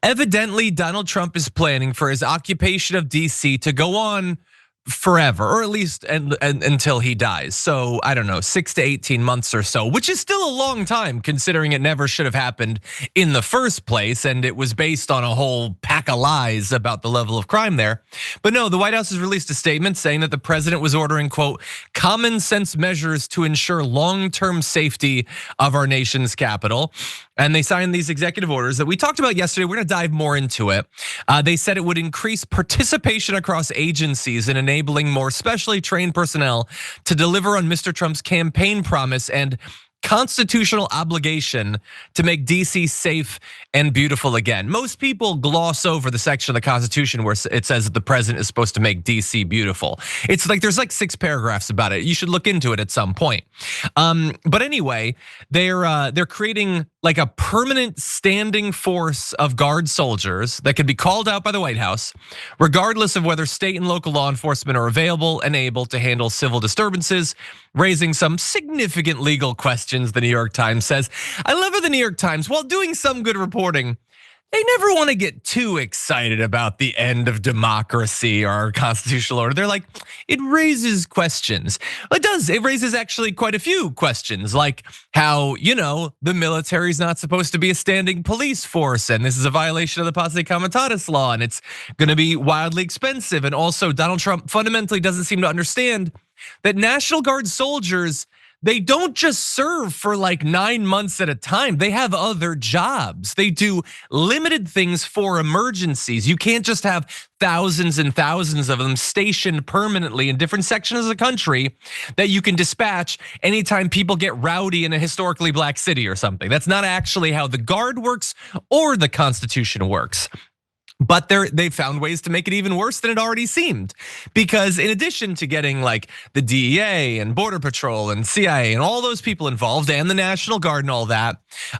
Evidently, Donald Trump is planning for his occupation of DC to go on forever, or at least until he dies. So I don't know, 6 to 18 months or so, which is still a long time considering it never should have happened in the first place. And it was based on a whole pack of lies about the level of crime there. But no, the White House has released a statement saying that the president was ordering, quote, common sense measures to ensure long-term safety of our nation's capital. And they signed these executive orders that we talked about yesterday. We're gonna dive more into it. They said it would increase participation across agencies in enabling more specially trained personnel to deliver on Mr. Trump's campaign promise and constitutional obligation to make DC safe and beautiful again. Most people gloss over the section of the Constitution where it says that the president is supposed to make DC beautiful. It's like there's like 6 paragraphs about it. You should look into it at some point. But anyway, they're creating like a permanent standing force of guard soldiers that could be called out by the White House, regardless of whether state and local law enforcement are available and able to handle civil disturbances, raising some significant legal questions, the New York Times says. I love how the New York Times, while doing some good reporting, they never want to get too excited about the end of democracy or our constitutional order. They're like, it raises questions. It does, it raises actually quite a few questions, like how, the military is not supposed to be a standing police force, and this is a violation of the Posse Comitatus law, and it's gonna be wildly expensive. And also Donald Trump fundamentally doesn't seem to understand that National Guard soldiers, they don't just serve for like 9 months at a time. They have other jobs. They do limited things for emergencies. You can't just have thousands and thousands of them stationed permanently in different sections of the country that you can dispatch anytime people get rowdy in a historically black city or something. That's not actually how the Guard works or the Constitution works. But they found ways to make it even worse than it already seemed. Because in addition to getting like the DEA and Border Patrol and CIA and all those people involved and the National Guard and all that,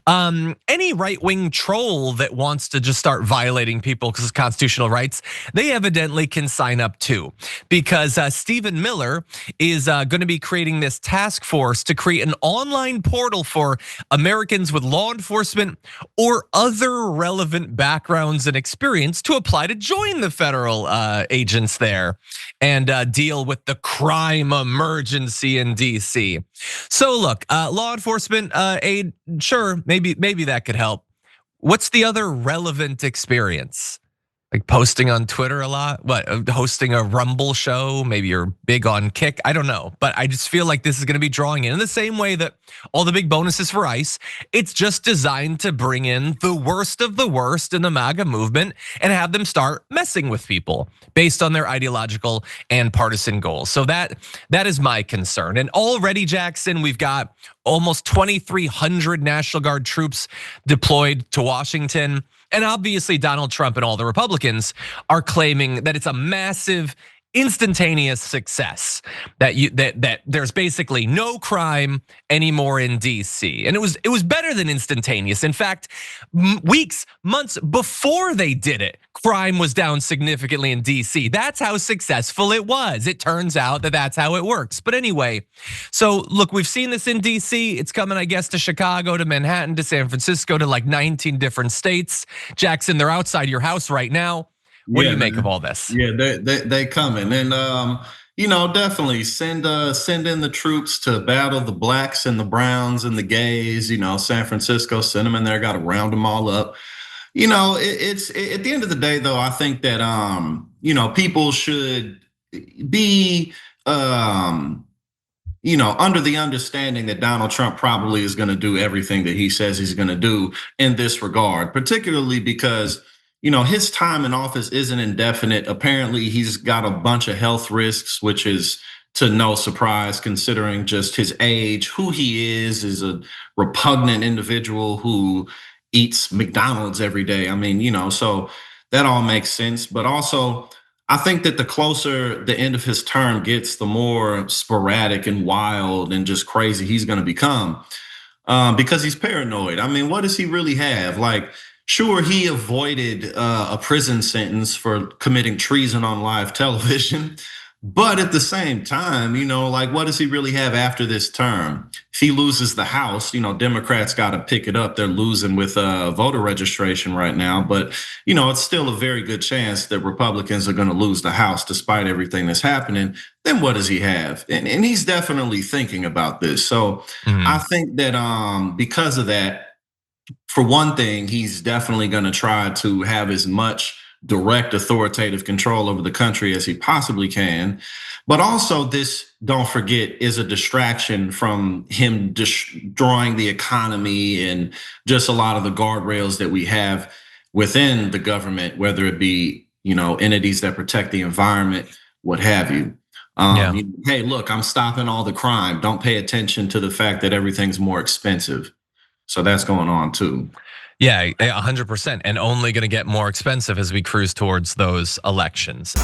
any right-wing troll that wants to just start violating people's constitutional rights, they evidently can sign up too. Because Stephen Miller is gonna be creating this task force to create an online portal for Americans with law enforcement or other relevant backgrounds and experience to apply to join the federal agents there and deal with the crime emergency in DC. So look, law enforcement aid, sure, maybe that could help. What's the other relevant experience? Like posting on Twitter a lot? What, hosting a Rumble show? Maybe you're big on Kick, I don't know. But I just feel like this is gonna be drawing in the same way that all the big bonuses for ICE, it's just designed to bring in the worst of the worst in the MAGA movement and have them start messing with people based on their ideological and partisan goals. So that is my concern. And already, Jackson, we've got almost 2,300 National Guard troops deployed to Washington. And obviously Donald Trump and all the Republicans are claiming that it's a massive instantaneous success, that there's basically no crime anymore in DC. And it was better than instantaneous. In fact, weeks, months before they did it, crime was down significantly in DC. That's how successful it was. It turns out that that's how it works. But anyway, so look, we've seen this in DC. It's coming, I guess, to Chicago, to Manhattan, to San Francisco, to like 19 different states. Jackson, they're outside your house right now. What do you make of all this? Yeah, they coming, and definitely send in the troops to battle the blacks and the browns and the gays. San Francisco, send them in there. Got to round them all up. It's at the end of the day, though. I think that people should be under the understanding that Donald Trump probably is going to do everything that he says he's going to do in this regard, particularly because his time in office isn't indefinite. Apparently, he's got a bunch of health risks, which is to no surprise considering just his age. Who he is a repugnant individual who eats McDonald's every day. I mean, so that all makes sense. But also, I think that the closer the end of his term gets, the more sporadic and wild and just crazy he's going to become, because he's paranoid. I mean, what does he really have? Like, sure, he avoided a prison sentence for committing treason on live television, But at the same time, like what does he really have after this term? If he loses the House, Democrats got to pick it up. They're losing with voter registration right now, but it's still a very good chance that Republicans are going to lose the House despite everything that's happening. Then what does he have? And he's definitely thinking about this. So I Mhm. think that because of that, for one thing, he's definitely going to try to have as much direct authoritative control over the country as he possibly can. But also, this, don't forget, is a distraction from him destroying the economy and just a lot of the guardrails that we have within the government, whether it be, entities that protect the environment, what have you. Yeah. Hey, look, I'm stopping all the crime. Don't pay attention to the fact that everything's more expensive. So that's going on too. Yeah, 100%, and only going to get more expensive as we cruise towards those elections.